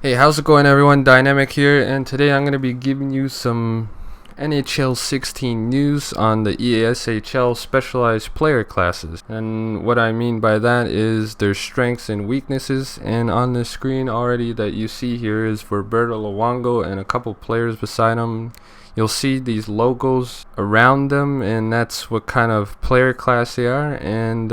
Hey, how's it going, everyone? Dynamic here, and today I'm going to be giving you some NHL 16 news on the EASHL specialized player classes. And what I mean by that is their strengths and weaknesses. And on the screen already that you see here is for Roberto Luongo and a couple players beside him. You'll see these logos around them, and that's what kind of player class they are. And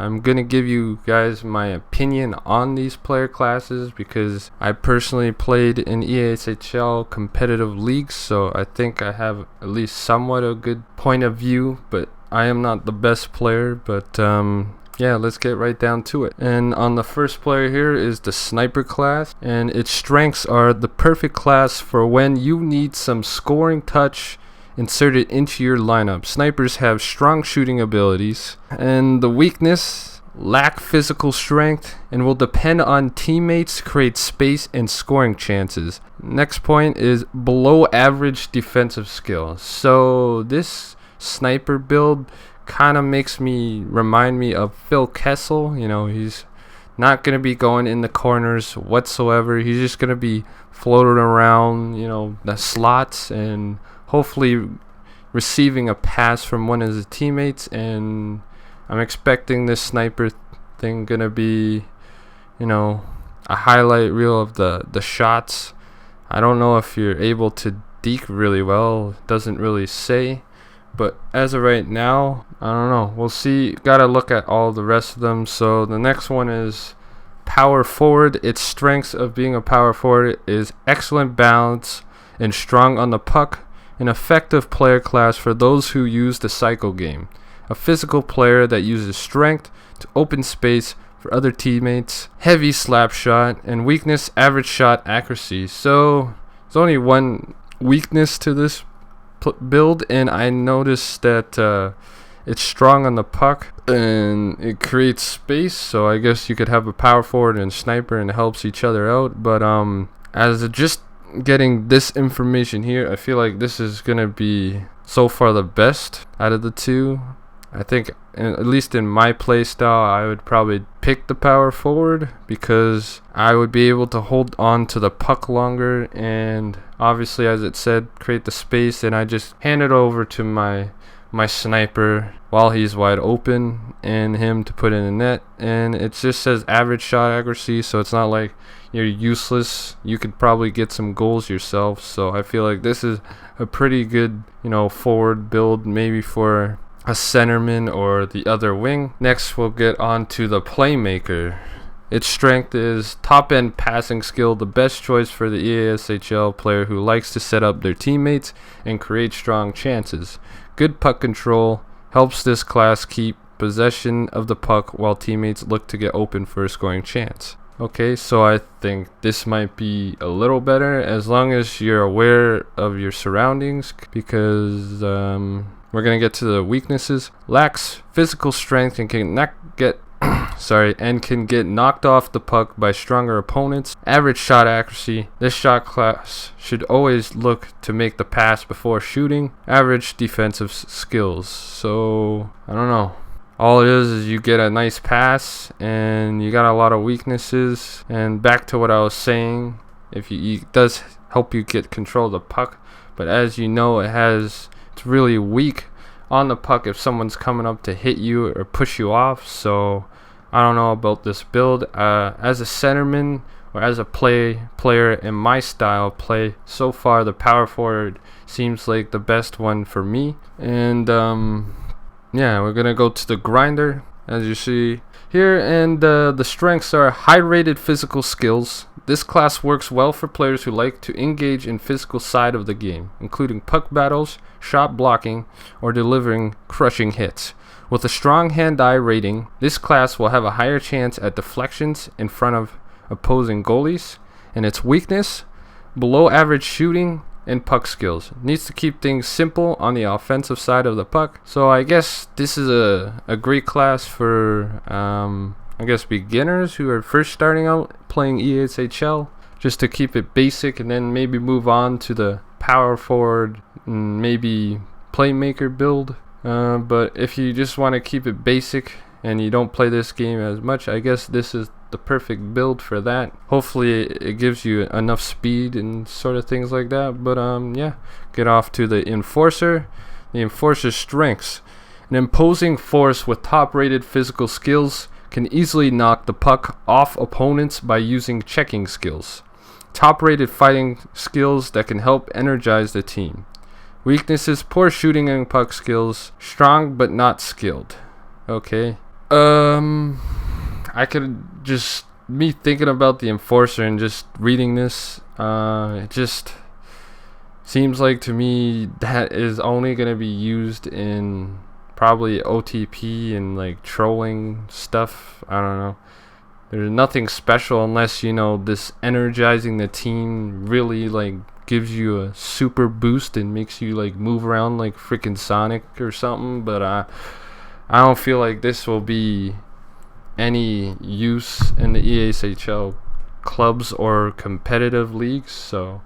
I'm going to give you guys my opinion on these player classes because I personally played in EASHL competitive leagues, so I think I have at least somewhat a good point of view, but I am not the best player. But yeah, let's get right down to it. And on the first player here is the sniper class, and its strengths are the perfect class for when you need some scoring touch inserted into your lineup. Snipers have strong shooting abilities, and the weakness, lack physical strength, and will depend on teammates to create space and scoring chances. Next point is below average defensive skill. So this sniper build kind of makes me remind me of Phil Kessel. You know, he's not going to be going in the corners whatsoever. He's just going to be floating around, you know, the slots and hopefully receiving a pass from one of his teammates. And I'm expecting this sniper thing gonna be, you know, a highlight reel of the shots. I don't know if you're able to deke really well. It doesn't really say, but as of right now, I don't know. We'll see. Gotta look at all the rest of them. So the next one is power forward. Its strengths of being a power forward is excellent balance and strong on the puck. An effective player class for those who use the cycle game. A physical player that uses strength to open space for other teammates. Heavy slap shot, and weakness, average shot accuracy. So there's only one weakness to this build, and I noticed that it's strong on the puck and it creates space. So I guess you could have a power forward and sniper and it helps each other out. But as a just getting this information here, I feel like this is gonna be so far the best out of the two. I think at least in my play style, I would probably pick the power forward because I would be able to hold on to the puck longer, and obviously, as it said, create the space, and I just hand it over to my sniper while he's wide open and him to put in the net. And it just says average shot accuracy, so it's not like you're useless. You could probably get some goals yourself. So I feel like this is a pretty good, you know, forward build, maybe for a centerman or the other wing. Next, we'll get on to the playmaker. Its strength is top-end passing skill, the best choice for the EASHL player who likes to set up their teammates and create strong chances. Good puck control helps this class keep possession of the puck while teammates look to get open for a scoring chance. Okay, so I think this might be a little better as long as you're aware of your surroundings, because we're going to get to the weaknesses. Lacks physical strength and can not get can get knocked off the puck by stronger opponents. Average shot accuracy. This shot class should always look to make the pass before shooting. Average defensive skills. So, I don't know. All it is you get a nice pass and you got a lot of weaknesses. And back to what I was saying, it does help you get control of the puck, but as you know, it's really weak on the puck if someone's coming up to hit you or push you off. So I don't know about this build. As a centerman or as a player in my style play, so far the power forward seems like the best one for me. And yeah, we're gonna go to the grinder, as you see here, and the strengths are high rated physical skills. This class works well for players who like to engage in physical side of the game, including puck battles, shot blocking, or delivering crushing hits. With a strong hand-eye rating, this class will have a higher chance at deflections in front of opposing goalies. And its weakness, below average shooting and puck skills. Needs to keep things simple on the offensive side of the puck. So I guess this is a great class for I guess beginners who are first starting out playing EASHL, just to keep it basic and then maybe move on to the power forward and maybe playmaker build. But if you just want to keep it basic and you don't play this game as much, I guess this is the perfect build for that. Hopefully it gives you enough speed and sort of things like that. But yeah, get off to the Enforcer. The Enforcer's strengths: an imposing force with top-rated physical skills, can easily knock the puck off opponents by using checking skills. Top-rated fighting skills that can help energize the team. Weaknesses: poor shooting and puck skills, strong but not skilled. Okay. I could just, me thinking about the Enforcer and just reading this, it just seems like to me that is only going to be used in probably OTP and like trolling stuff. I don't know. There's nothing special unless, you know, this energizing the team really like gives you a super boost and makes you like move around like freaking Sonic or something. But I don't feel like this will be any use in the EASHL clubs or competitive leagues. So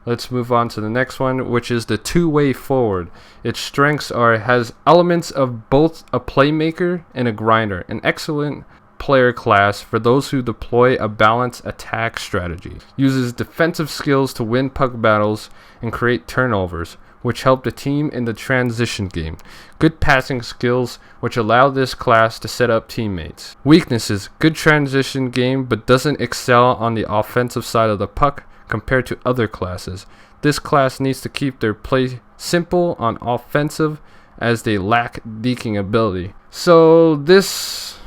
let's move on to the next one, which is the two-way forward. Its strengths are: it has elements of both a playmaker and a grinder. An excellent player class for those who deploy a balanced attack strategy. Uses defensive skills to win puck battles and create turnovers, which help the team in the transition game. Good passing skills, which allow this class to set up teammates. Weaknesses: good transition game, but doesn't excel on the offensive side of the puck compared to other classes. This class needs to keep their play simple on offensive, as they lack deking ability. So this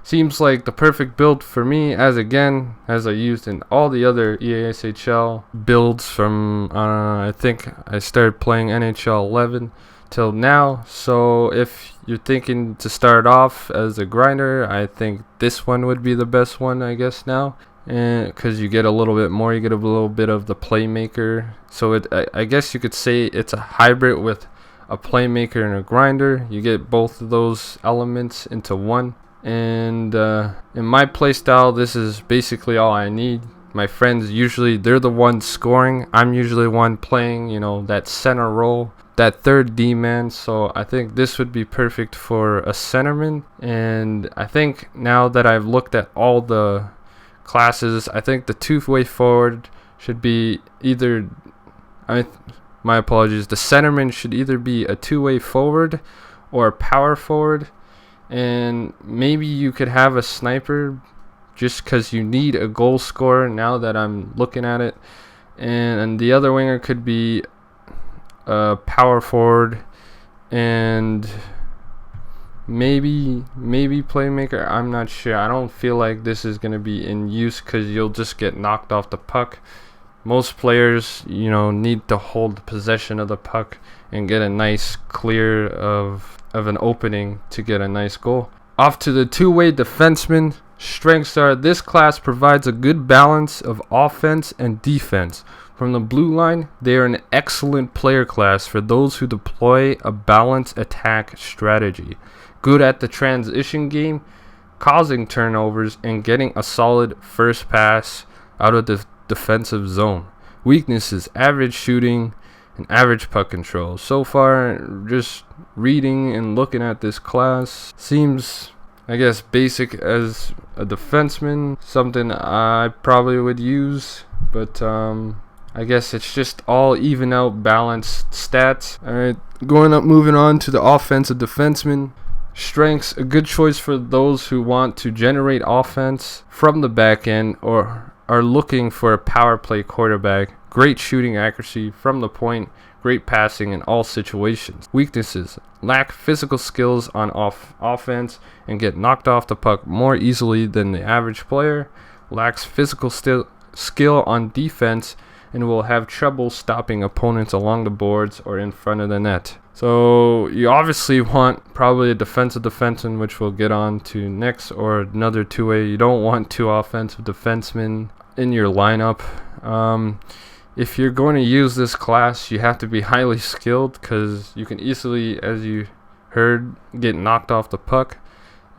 seems like the perfect build for me, as I used in all the other EASHL builds from I think I started playing NHL 11 till now. So if you're thinking to start off as a grinder, I think this one would be the best one, I guess, now. And because you get a little bit more, you get a little bit of the playmaker. So I guess you could say it's a hybrid with a playmaker and a grinder. You get both of those elements into one. And in my playstyle, this is basically all I need. My friends, usually they're the ones scoring. I'm usually one playing, you know, that center role, that third D-man. So I think this would be perfect for a centerman. And I think now that I've looked at all the classes, I think the two-way forward should be either, my apologies, the centerman should either be a two-way forward or a power forward. And maybe you could have a sniper just because you need a goal scorer now that I'm looking at it. And the other winger could be a power forward and maybe playmaker. I'm not sure. I don't feel like this is going to be in use because you'll just get knocked off the puck. Most players, you know, need to hold possession of the puck and get a nice clear of an opening to get a nice goal. Off to the two-way defenseman. Strengths are: this class provides a good balance of offense and defense. From the blue line, they are an excellent player class for those who deploy a balanced attack strategy. Good at the transition game, causing turnovers and getting a solid first pass out of the defensive zone. Weaknesses: average shooting and average puck control. So far, just reading and looking at this class seems, I guess, basic as a defenseman, something I probably would use, but I guess it's just all even out balanced stats. Alright, moving on to the offensive defenseman. Strengths: a good choice for those who want to generate offense from the back end or are looking for a power play quarterback. Great shooting accuracy from the point, great passing in all situations. Weaknesses: lack physical skills on offense and get knocked off the puck more easily than the average player. Lacks physical skill on defense and will have trouble stopping opponents along the boards or in front of the net. So you obviously want probably a defensive defenseman, which we'll get on to next, or another two-way. You don't want two offensive defensemen in your lineup. If you're going to use this class, you have to be highly skilled because you can easily, as you heard, get knocked off the puck.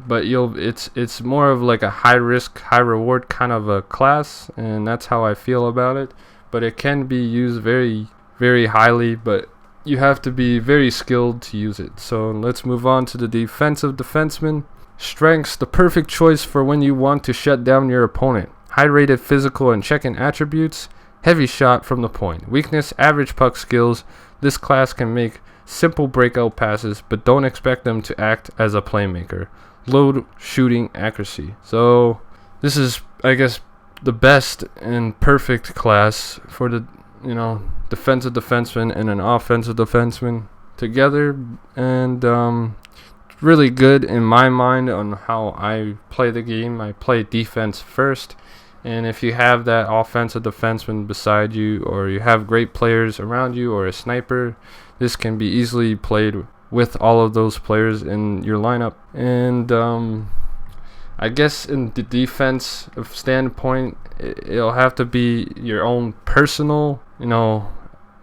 But it's more of like a high risk, high reward kind of a class, and that's how I feel about it. But it can be used very, very highly, but you have to be very skilled to use it. So let's move on to the defensive defenseman. Strengths, the perfect choice for when you want to shut down your opponent. High rated physical and check-in attributes. Heavy shot from the point. Weakness, average puck skills. This class can make simple breakout passes, but don't expect them to act as a playmaker. Low shooting accuracy. So this is, I guess, the best and perfect class for the, defensive defenseman and an offensive defenseman together, and really good in my mind on how I play the game. I play defense first, and if you have that offensive defenseman beside you, or you have great players around you, or a sniper, this can be easily played with all of those players in your lineup. And I guess in the defense standpoint, it'll have to be your own personal,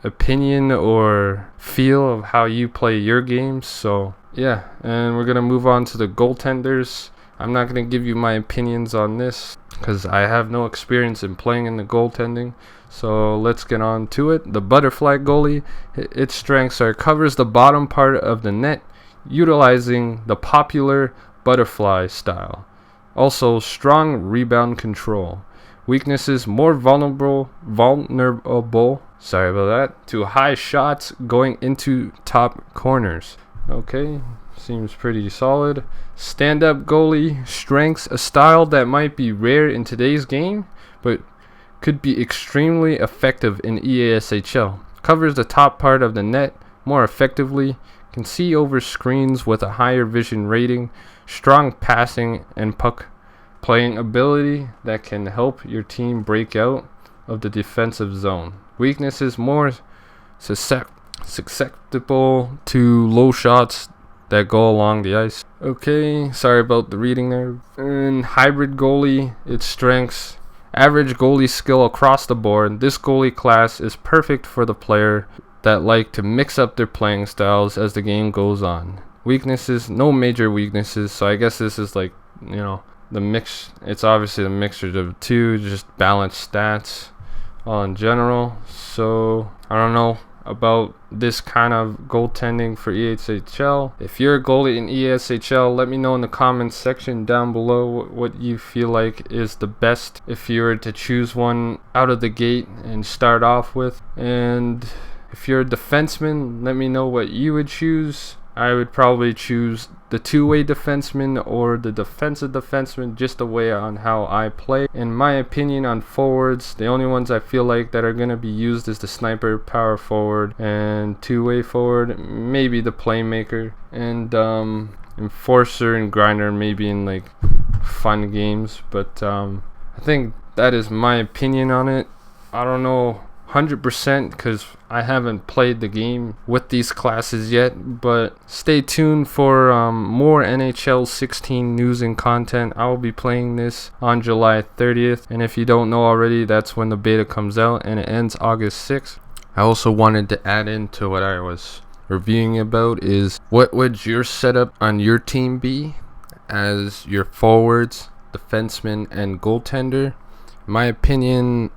opinion or feel of how you play your games. So yeah, and we're gonna move on to the goaltenders. I'm not gonna give you my opinions on this because I have no experience in playing in the goaltending. So let's get on to it. The butterfly goalie, its strengths are covers the bottom part of the net, utilizing the popular butterfly style. Also, strong rebound control. Weaknesses, more vulnerable, sorry about that, to high shots going into top corners. Okay, seems pretty solid. Stand-up goalie, strengths, a style that might be rare in today's game, but could be extremely effective in EASHL. Covers the top part of the net more effectively, can see over screens with a higher vision rating, strong passing and puck playing ability that can help your team break out of the defensive zone. Weaknesses, more susceptible to low shots that go along the ice. Okay, sorry about the reading there. And hybrid goalie, its strengths, average goalie skill across the board. This goalie class is perfect for the player that like to mix up their playing styles as the game goes on. Weaknesses, no major weaknesses, so I guess this is like, the mix. It's obviously a mixture of the two, just balanced stats all in general. So I don't know about this kind of goaltending for EASHL. If you're a goalie in EASHL, let me know in the comments section down below what you feel like is the best if you were to choose one out of the gate and start off with. And if you're a defenseman, let me know what you would choose. I would probably choose the two-way defenseman or the defensive defenseman, just the way on how I play. In my opinion, on forwards, the only ones I feel like that are going to be used is the sniper, power forward, and two-way forward, maybe the playmaker, and enforcer and grinder maybe in like fun games. But I think that is my opinion on it. I don't know 100% because I haven't played the game with these classes yet, but stay tuned for more NHL 16 news and content. I will be playing this on July 30th, and if you don't know already, that's when the beta comes out and it ends August 6th. I also wanted to add into what I was reviewing about is what would your setup on your team be as your forwards, defenseman, and goaltender. In my opinion,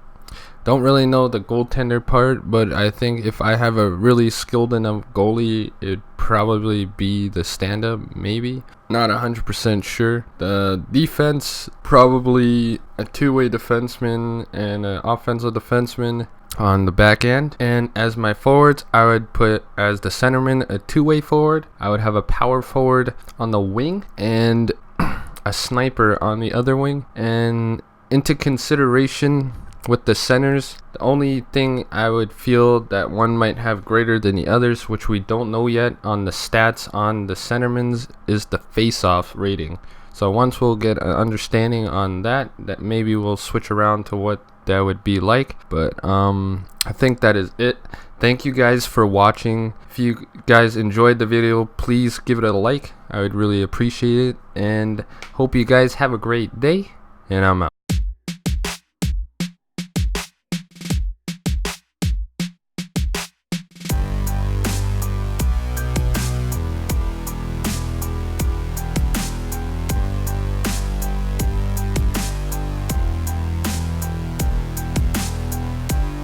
don't really know the goaltender part, but I think if I have a really skilled enough goalie, it'd probably be the stand-up, maybe. Not 100% sure. The defense, probably a two-way defenseman and an offensive defenseman on the back end. And as my forwards, I would put as the centerman a two-way forward. I would have a power forward on the wing and a sniper on the other wing. And into consideration with the centers, the only thing I would feel that one might have greater than the others, which we don't know yet on the stats on the centermans, is the face-off rating. So once we'll get an understanding on that maybe we'll switch around to what that would be like. But I think that is it. Thank you guys for watching. If you guys enjoyed the video, please give it a like. I would really appreciate it, and hope you guys have a great day, and I'm out.